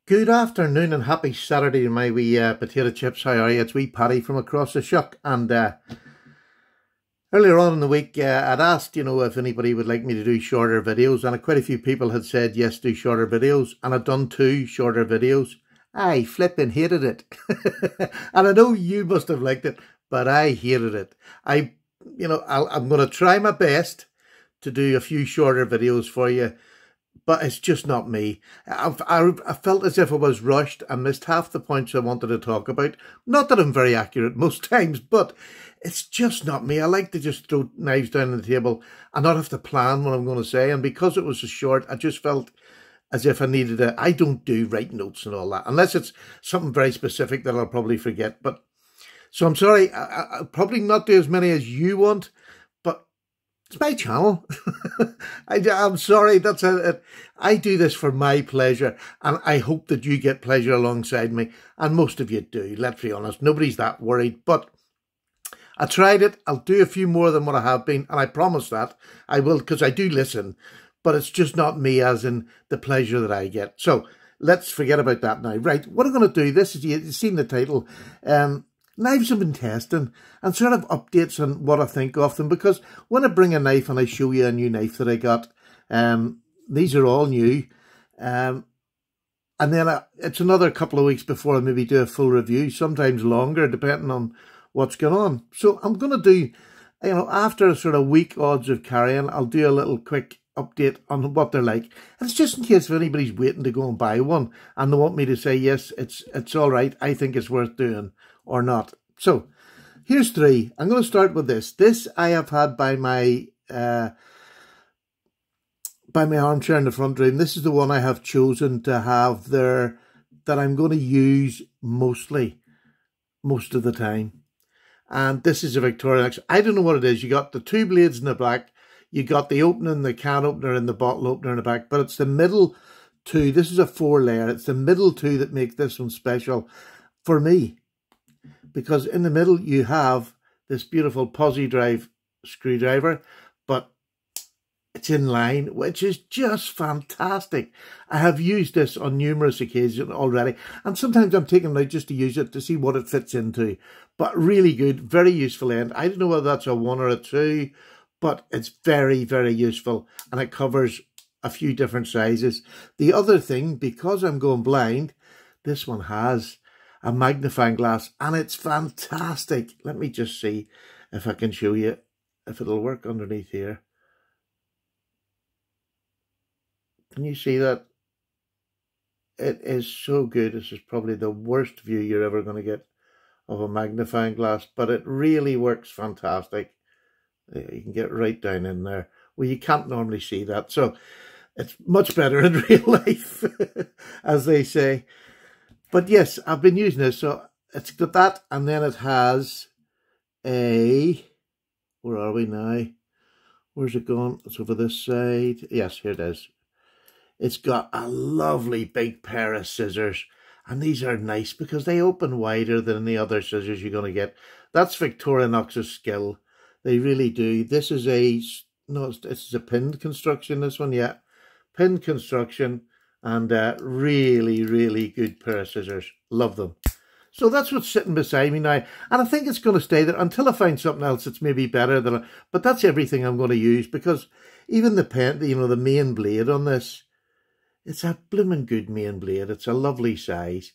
Good afternoon and happy Saturday to my wee potato chips. How are you? It's wee Paddy from across the shuck. And earlier on in the week, I'd asked, if anybody would like me to do shorter videos. And quite a few people had said, yes, do shorter videos. And I've done 2 shorter videos. I flipping hated it. And I know you must have liked it, but I hated it. I'm going to try my best to do a few shorter videos for you. But it's just not me. I felt as if I was rushed and missed half the points I wanted to talk about. Not that I'm very accurate most times, but it's just not me. I like to just throw knives down on the table and not have to plan what I'm going to say. And because it was so short, I just felt as if I needed to. I don't do write notes and all that, unless it's something very specific that I'll probably forget. So I'm sorry, I'll probably not do as many as you want. It's my channel. I'm sorry. That's it. I do this for my pleasure, and I hope that you get pleasure alongside me. And most of you do. Let's be honest. Nobody's that worried. But I tried it. I'll do a few more than what I have been, and I promise that I will, because I do listen. But it's just not me, as in the pleasure that I get. So let's forget about that now. Right. What I'm going to do. This is, you've seen the title. Knives I've been testing and sort of updates on what I think of them, because when I bring a knife and I show you a new knife that I got, these are all new, and then it's another couple of weeks before I maybe do a full review, sometimes longer depending on what's going on. So I'm going to do, after a sort of week odds of carrying, I'll do a little quick update on what they're like. And it's just in case if anybody's waiting to go and buy one and they want me to say, yes, it's all right, I think it's worth doing, or not. So here's 3. I'm going to start with this. This I have had by my armchair in the front room. This is the one I have chosen to have there, that I'm going to use most of the time. And this is a Victorinox. I don't know what it is. You got the 2 blades in the back. You got the opening, the can opener and the bottle opener in the back. But it's the middle 2. This is a 4-layer. It's the middle 2 that makes this one special for me. Because in the middle you have this beautiful posi drive screwdriver, but it's in line, which is just fantastic. I have used this on numerous occasions already, and sometimes I'm taking it out just to use it to see what it fits into. But really good, very useful end. I don't know whether that's a 1 or a 2, but it's very, very useful, and it covers a few different sizes. The other thing, because I'm going blind, this one has a magnifying glass, and it's fantastic. Let me just see if I can show you if it'll work underneath here. Can you see that? It is so good. This is probably the worst view you're ever going to get of a magnifying glass, but it really works fantastic. You can get right down in there. Well, you can't normally see that, so it's much better in real life, as they say. But yes, I've been using this, so it's got that, and then it has a, where are we now? Where's it gone? It's over this side. Yes, here it is. It's got a lovely big pair of scissors, and these are nice because they open wider than the other scissors you're going to get. That's Victorinox's skill. They really do. This is this is a pinned construction, this one, yeah. Pinned construction. And really, really good pair of scissors. Love them. So that's what's sitting beside me now. And I think it's going to stay there until I find something else that's maybe better than but that's everything I'm going to use, because even the pen, the main blade on this, it's a blooming good main blade. It's a lovely size.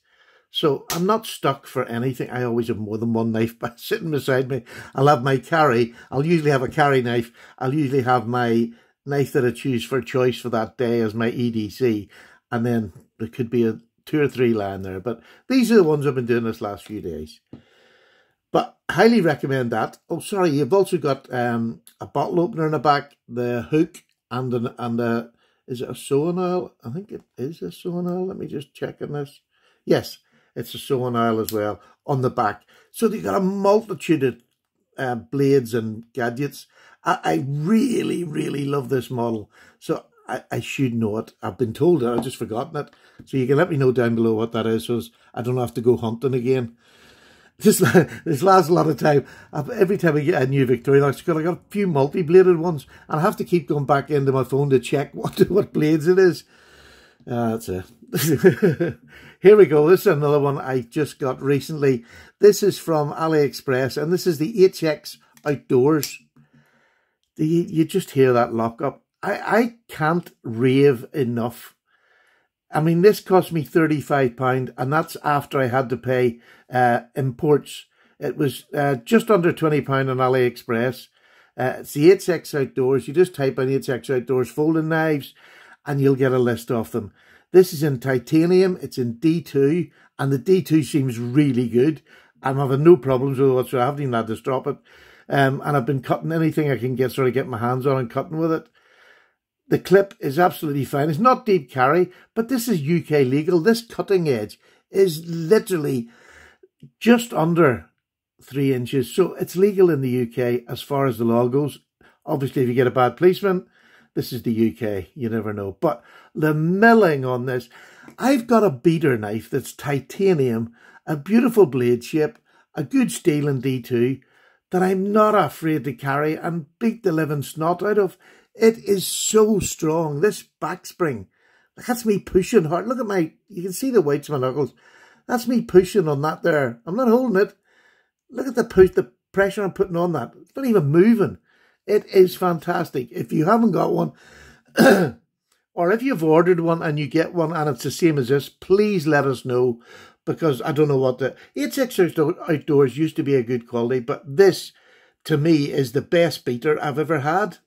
So I'm not stuck for anything. I always have more than one knife sitting beside me. I'll have my carry. I'll usually have a carry knife. I'll usually have my knife that I choose for choice for that day as my EDC. And then there could be a 2 or 3 lying there. But these are the ones I've been doing this last few days. But highly recommend that. Oh, sorry, you've also got a bottle opener in the back, the hook, and is it a sewing aisle? I think it is a sewing aisle. Let me just check on this. Yes, it's a sewing aisle as well on the back. So you've got a multitude of blades and gadgets. I really, really love this model. So I should know it. I've been told it. I've just forgotten it. So you can let me know down below what that is, so I don't have to go hunting again. This lasts a lot of time. Every time I get a new Victorinox, I got a few multi-bladed ones, and I have to keep going back into my phone to check what blades it is. That's it. Here we go. This is another one I just got recently. This is from AliExpress, and this is the HX Outdoors. You just hear that lockup. I can't rave enough. I mean, this cost me £35, and that's after I had to pay imports. It was just under £20 on AliExpress. It's the HX Outdoors. You just type in HX Outdoors folding knives, and you'll get a list of them. This is in titanium. It's in D2, and the D2 seems really good. I'm having no problems with it whatsoever. I haven't even had to drop it. And I've been cutting anything I can get my hands on and cutting with it. The clip is absolutely fine. It's not deep carry, but this is UK legal. This cutting edge is literally just under 3 inches. So it's legal in the UK as far as the law goes. Obviously, if you get a bad policeman, this is the UK. You never know. But the milling on this, I've got a beater knife that's titanium, a beautiful blade shape, a good steel in D2 that I'm not afraid to carry and beat the living snot out of. It is so strong. This back spring, that's me pushing hard. Look at you can see the whites of my knuckles. That's me pushing on that there. I'm not holding it. Look at the pressure I'm putting on that. It's not even moving. It is fantastic. If you haven't got one, or if you've ordered one and you get one and it's the same as this, please let us know, because I don't know what the HX Outdoors used to be a good quality, but this to me is the best beater I've ever had.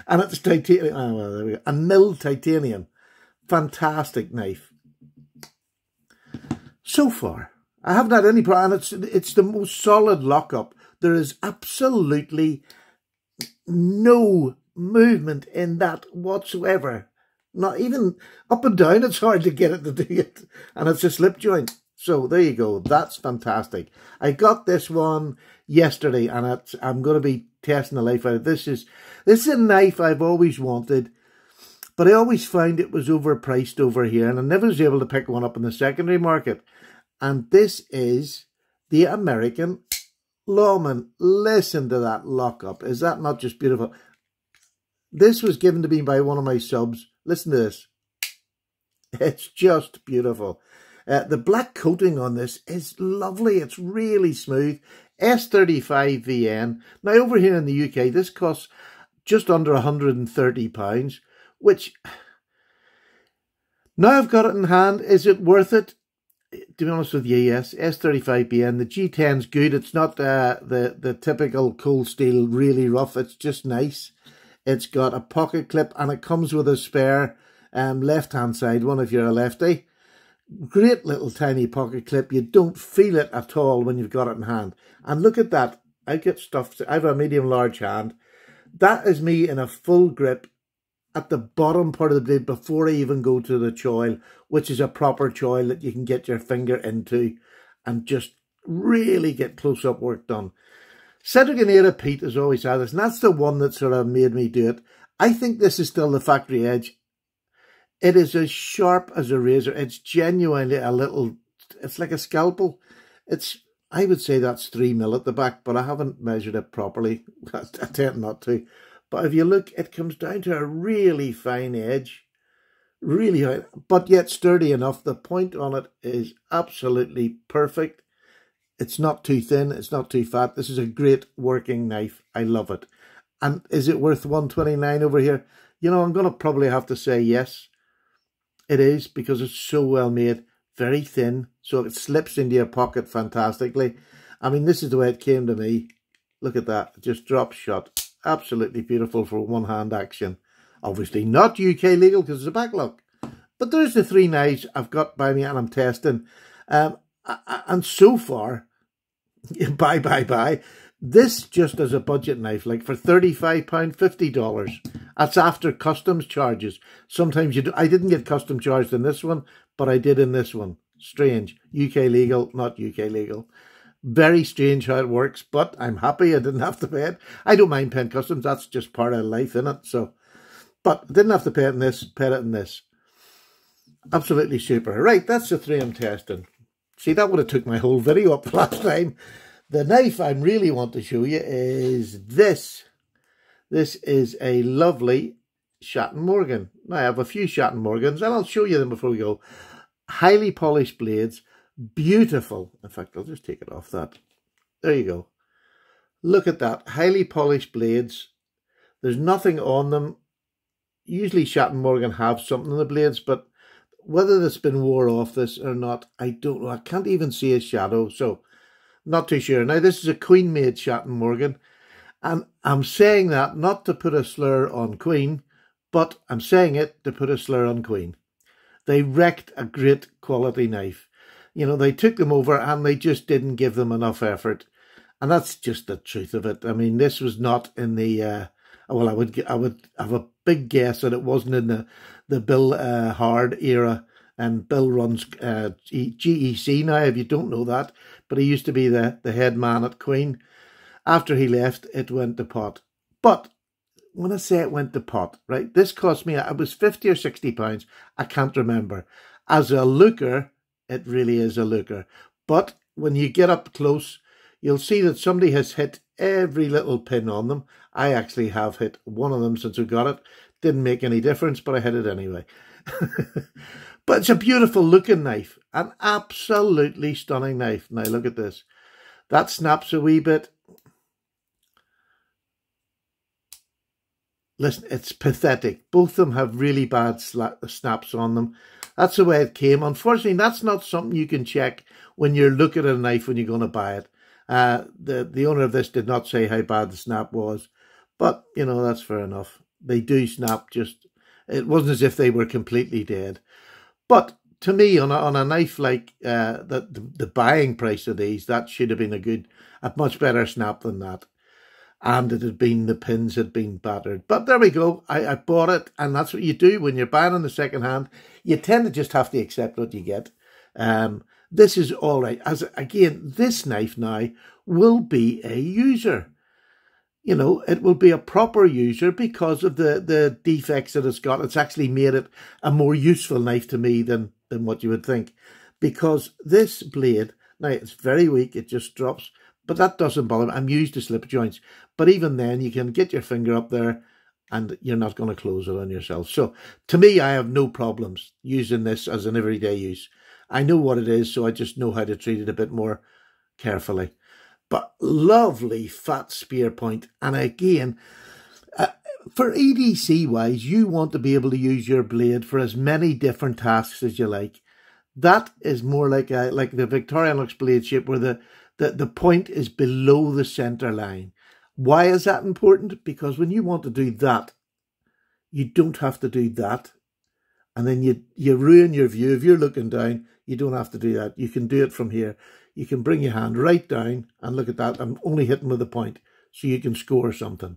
And it's titanium. Oh, well, there we go. A milled titanium. Fantastic knife. So far, I haven't had any problem. It's the most solid lockup. There is absolutely no movement in that whatsoever. Not even up and down. It's hard to get it to do it. And it's a slip joint. So there you go. That's fantastic. I got this one yesterday, and I'm going to be testing the life out of it. This is a knife I've always wanted, but I always found it was overpriced over here, and I never was able to pick one up in the secondary market. And this is the American Lawman. Listen to that lockup. Is that not just beautiful? This was given to me by one of my subs. Listen to this. It's just beautiful. The black coating on this is lovely. It's really smooth. S35VN. Now, over here in the UK, this costs just under £130, which, now I've got it in hand, is it worth it? To be honest with you, yes. S35VN. The G10's good. It's not the typical cold steel, really rough. It's just nice. It's got a pocket clip, and it comes with a spare left-hand side one if you're a lefty. Great little tiny pocket clip. You don't feel it at all when you've got it in hand. And look at that. I get stuff. I have a medium-large hand. That is me in a full grip at the bottom part of the blade before I even go to the choil, which is a proper choil that you can get your finger into and just really get close-up work done. Cedric and Ada Pete has always had this, and that's the one that sort of made me do it. I think this is still the factory edge. It is as sharp as a razor. It's genuinely it's like a scalpel. I would say that's 3mm at the back, but I haven't measured it properly. I tend not to. But if you look, it comes down to a really fine edge. Really fine, but yet sturdy enough. The point on it is absolutely perfect. It's not too thin. It's not too fat. This is a great working knife. I love it. And is it worth $129 over here? You know, I'm going to probably have to say yes. It is, because it's so well made, very thin, so it slips into your pocket fantastically. I mean, this is the way it came to me. Look at that, just drop shot. Absolutely beautiful for one-hand action. Obviously not UK legal because it's a backlock. But there's the 3 knives I've got by me and I'm testing. And so far, bye. This just as a budget knife, like for £35, $50. That's after customs charges. Sometimes I didn't get custom charged in this one, but I did in this one. Strange. UK legal, not UK legal. Very strange how it works, but I'm happy I didn't have to pay it. I don't mind paying customs. That's just part of life, innit? So, but I didn't have to pay it in this, paid it in this. Absolutely super. Right, that's the 3 I'm testing. See, that would have took my whole video up last time. The knife I really want to show you is this. This is a lovely Shatt and Morgan. Now I have a few Shatt and Morgans, and I'll show you them before we go. Highly polished blades, beautiful. In fact, I'll just take it off that. There you go. Look at that, highly polished blades. There's nothing on them. Usually Shatt and Morgan have something on the blades, but whether it's been wore off this or not, I don't know. I can't even see a shadow, so not too sure. Now, this is a Queen-made Shatt and Morgan, and I'm saying that not to put a slur on Queen, but I'm saying it to put a slur on Queen. They wrecked a great quality knife. You know, they took them over and they just didn't give them enough effort. And that's just the truth of it. I mean, this was not in the, well, I would have a big guess that it wasn't in the Bill Hard era. And Bill runs GEC now, if you don't know that. But he used to be the head man at Queen. After he left, it went to pot. But when I say it went to pot, right, this cost me, it was 50 or 60 pounds. I can't remember. As a looker, it really is a looker. But when you get up close, you'll see that somebody has hit every little pin on them. I actually have hit one of them since we got it. Didn't make any difference, but I hit it anyway. But it's a beautiful looking knife. An absolutely stunning knife. Now look at this. That snaps a wee bit. Listen, it's pathetic. Both of them have really bad snaps on them. That's the way it came. Unfortunately, that's not something you can check when you're looking at a knife when you're going to buy it. The owner of this did not say how bad the snap was, but you know, that's fair enough. They do snap, just it wasn't as if they were completely dead. But to me, on a knife like the buying price of these, that should have been a much better snap than that. And the pins had been battered. But there we go. I bought it, and that's what you do when you're buying on the second hand. You tend to just have to accept what you get. This is all right. Again, this knife now will be a user. You know, it will be a proper user because of the defects that it's got. It's actually made it a more useful knife to me than what you would think. Because this blade, now it's very weak, it just drops, but that doesn't bother me. I'm used to slip joints. But even then, you can get your finger up there and you're not going to close it on yourself. So to me, I have no problems using this as an everyday use. I know what it is, so I just know how to treat it a bit more carefully. But lovely fat spear point. And again, for EDC wise, you want to be able to use your blade for as many different tasks as you like. That is more like the Victorinox blade shape where the point is below the center line. Why is that important? Because when you want to do that, you don't have to do that. And then you ruin your view. If you're looking down, you don't have to do that. You can do it from here. You can bring your hand right down and look at that. I'm only hitting with a point, so you can score something.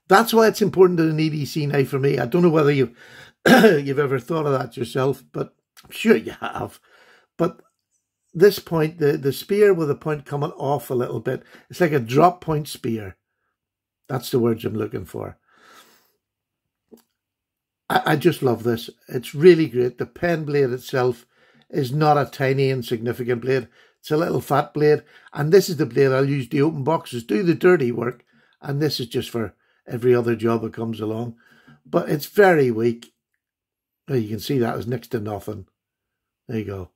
That's why it's important in an EDC knife for me. I don't know whether you've ever thought of that yourself, but I'm sure you have. But this point, the spear with the point coming off a little bit, it's like a drop point spear. That's the words I'm looking for. I just love this. It's really great. The pen blade itself is not a tiny insignificant blade. It's a little fat blade. And this is the blade I'll use to open boxes, do the dirty work. And this is just for every other job that comes along. But it's very weak. Oh, you can see that is next to nothing. There you go.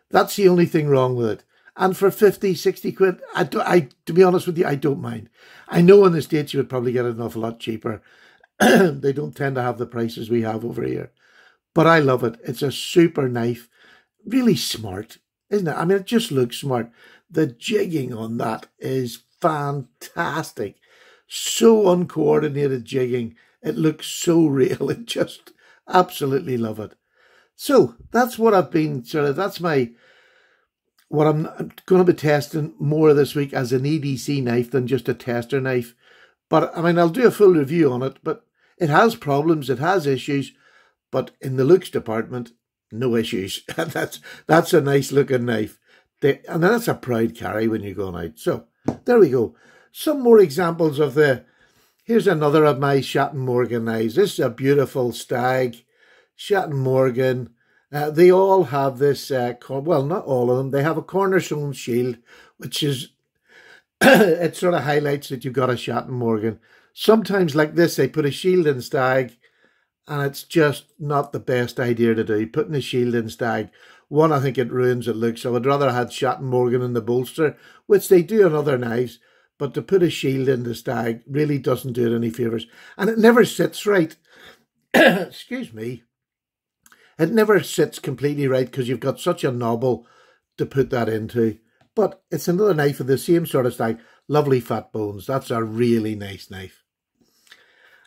That's the only thing wrong with it. And for 50, 60 quid, to be honest with you, I don't mind. I know in the States you would probably get it an awful lot cheaper. They don't tend to have the prices we have over here. But I love it. It's a super knife. Really smart, isn't it? I mean, it just looks smart. The jigging on that is fantastic. So uncoordinated jigging. It looks so real. It just absolutely love it. So that's what I've been that's what I'm going to be testing more this week as an EDC knife than just a tester knife. But I mean, I'll do a full review on it, but it has problems, it has issues, but in the looks department, no issues. That's a nice looking knife. And that's a proud carry when you're going out. So there we go. Some more examples of here's another of my Shatt and Morgan knives. This is a beautiful stag, Shatt and Morgan. They all have this, well, not all of them. They have a cornerstone shield, which is, it sort of highlights that you've got a Shatt and Morgan. Sometimes like this, they put a shield in stag and it's just not the best idea to do. Putting a shield in stag, one, I think it ruins it looks. I would rather have had Shatt and Morgan in the bolster, which they do on other knives, but to put a shield in the stag really doesn't do it any favours. And it never sits right. Excuse me. It never sits completely right because you've got such a knobble to put that into. But it's another knife of the same sort of style. Lovely fat bones. That's a really nice knife.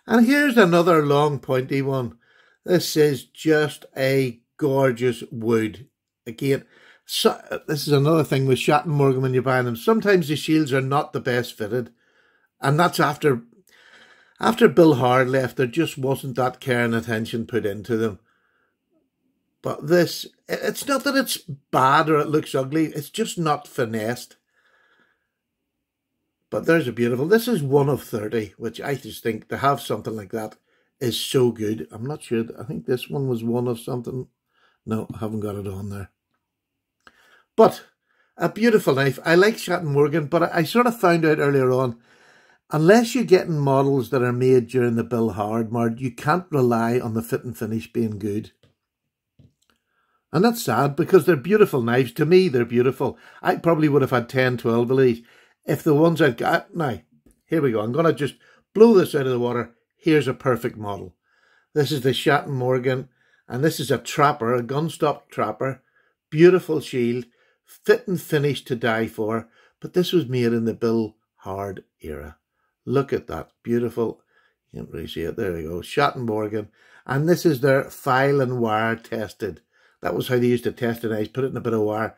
And here's another long pointy one. This is just a gorgeous wood. Again, so, this is another thing with Shatt and Morgan when you're buying them. Sometimes the shields are not the best fitted. And that's after Bill Hard left, there just wasn't that care and attention put into them. But this, it's not that it's bad or it looks ugly. It's just not finessed. But there's a beautiful, this is 1 of 30, which I just think to have something like that is so good. I'm not sure, I think this one was 1 of something. No, I haven't got it on there. But a beautiful knife. I like Shatt and Morgan, but I sort of found out earlier on, unless you're getting models that are made during the Bill Howard mode, you can't rely on the fit and finish being good. And that's sad because they're beautiful knives. To me, they're beautiful. I probably would have had 10, 12 of these. If the ones I've got, now, here we go. I'm going to just blow this out of the water. Here's a perfect model. This is the Shatt and Morgan, and this is a trapper, a gunstock trapper. Beautiful shield, fit and finish to die for. But this was made in the Bill Hard era. Look at that, beautiful. You can't really see it. There we go, Shatt and Morgan. And this is their file and wire tested. That was how they used to test the knives. Put it in a bit of wire,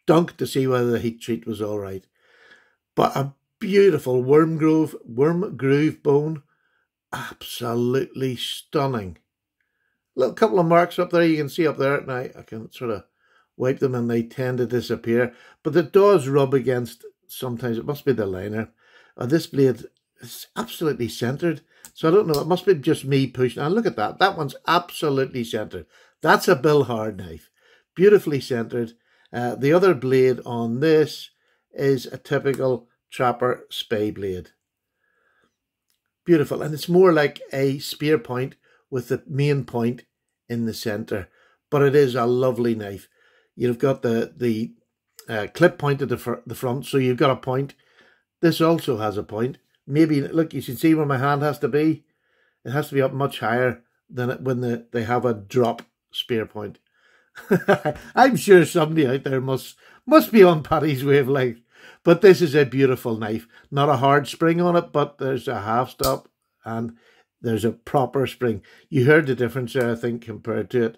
dunk to see whether the heat treat was all right. But a beautiful worm groove bone. Absolutely stunning. Little couple of marks up there. You can see up there. Now I can sort of wipe them and they tend to disappear. But it does rub against sometimes. It must be the liner. This blade is absolutely centered. So I don't know. It must be just me pushing. And look at that. That one's absolutely centered. That's a Bill Hard knife. Beautifully centered. The other blade on this is a typical trapper spay blade. Beautiful. And it's more like a spear point with the main point in the center. But it is a lovely knife. You've got the clip point at the front, so you've got a point. This also has a point. Maybe, look, you can see where my hand has to be. It has to be up much higher than it when they have a drop spear point. I'm sure somebody out there must be on Paddy's wavelength. But this is a beautiful knife. Not a hard spring on it, but there's a half stop and there's a proper spring. You heard the difference there, I think, compared to it.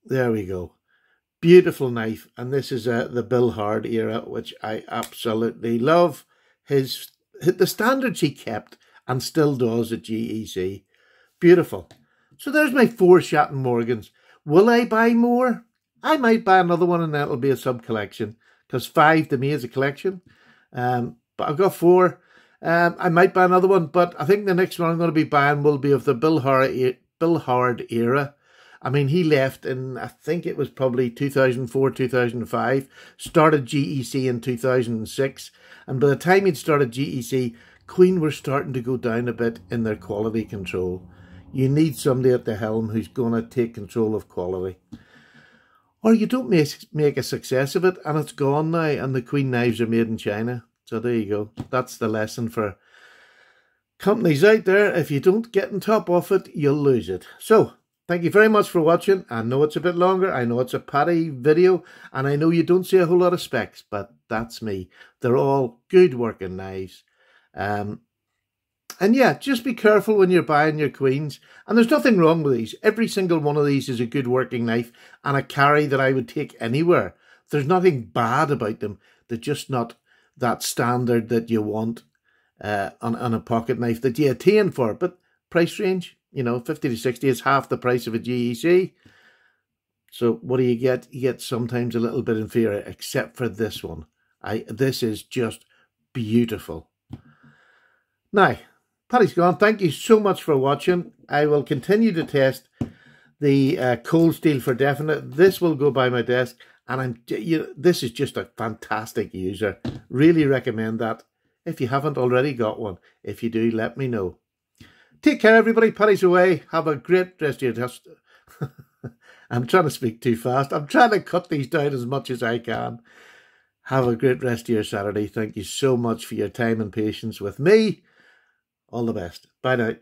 There we go. Beautiful knife. And this is the Bill Hard era, which I absolutely love. The standards he kept and still does at GEC. Beautiful. So there's my 4 Shatt and Morgans. Will I buy more? I might buy another one and that'll be a sub-collection. Because 5 to me is a collection. But I've got 4. I might buy another one. But I think the next one I'm going to be buying will be of the Bill Howard era. I mean, he left in, I think it was probably 2004, 2005. Started GEC in 2006. And by the time he'd started GEC, Queen were starting to go down a bit in their quality control. You need somebody at the helm who's going to take control of quality. Or you don't make a success of it and it's gone now and the Queen knives are made in China. So there you go. That's the lesson for companies out there. If you don't get on top of it, you'll lose it. So, thank you very much for watching. I know it's a bit longer. I know it's a Paddy video. And I know you don't see a whole lot of specs, but that's me. They're all good working knives. And yeah, just be careful when you're buying your Queens. And there's nothing wrong with these. Every single one of these is a good working knife and a carry that I would take anywhere. There's nothing bad about them. They're just not that standard that you want on a pocket knife that you attain for. But price range, you know, 50 to 60 is half the price of a GEC. So what do you get? You get sometimes a little bit inferior, except for this one. This is just beautiful. Now, Paddy's gone. Thank you so much for watching. I will continue to test the cold steel for definite. This will go by my desk, and this is just a fantastic user. Really recommend that if you haven't already got one. If you do, let me know. Take care, everybody. Paddy's away. Have a great rest of your... I'm trying to speak too fast. I'm trying to cut these down as much as I can. Have a great rest of your Saturday. Thank you so much for your time and patience with me. All the best. Bye now.